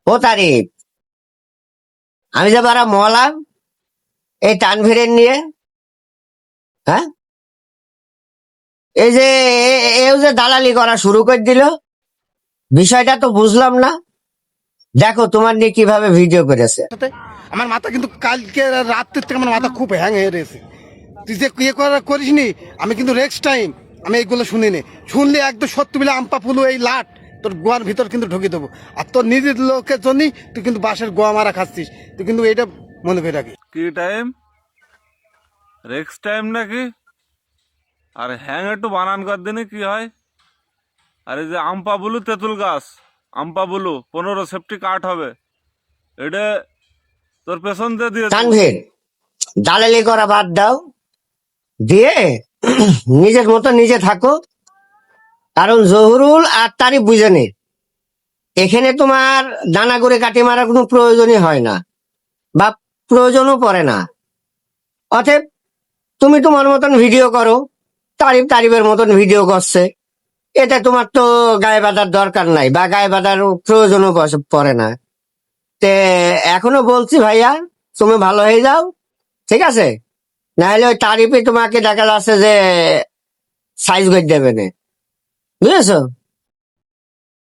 ও তারিফ, আমি যে বারা মলাম এই তানভীরের নিয়ে, হ্যাঁ, এই যে এও যে দালালি করা শুরু করে দিল, বিষয়টা তো বুঝলাম না। দেখো তোমার নিয়ে কিভাবে ভিডিও করেছে। সাথে আমার মাথা কিন্তু কালকে রাত্রের থেকে আমার মাথা খুব হ্যাং হয়ে রয়েছে। তুই যে ইয়ে করিস নি, আমি কিন্তু নেক্সট টাইম আমি এইগুলো শুনিনি। শুনলে একদম সত্যি বলে আমপা ফুলু এই লাট তোর গোয়ার ভিতর কিন্তু ঢুকিয়ে দেবো। আর তোর নিজের লোকের জন্যই তুই কিন্তু বাসের গোয়া মারা খাচ্ছিস। তুই কিন্তু এটা মনে করে রাখিস। কি টাইম? রেক্স টাইম নাকি? আর হ্যাং একটু বানান কর দিনে কি হয়? আরে যে আমপা বুলু তেঁতুল গাছ, আমপা বুলু 15 সেফটি কাট হবে, এটা তোর পেছন দিয়ে দিয়ে দেবো। তানভীর, দালালি করা বাদ দাও, দিয়ে নিজের মতো নিজে থাকো। কারণ জহুরুল আর তারিফ বুঝে নে, এখানে তোমার দানা করে কাটি মারার কোনো প্রয়োজনই হয় না, বা প্রয়োজনও পড়ে না। অতএব তুমি তোমার মতন ভিডিও করো, তারিফ তারিফের মতন ভিডিও করছে, এটা তোমার তো গায়ে বাঁধার দরকার নাই বা গায়ে বাঁধার প্রয়োজনও পড়ে না। তে এখনো বলছি ভাইয়া, তুমি ভালো হয়ে যাও, ঠিক আছে? নাহলে ওই তারিফে তোমাকে দেখা যাচ্ছে যে সাইজ করে দেবে না, বুঝেছো?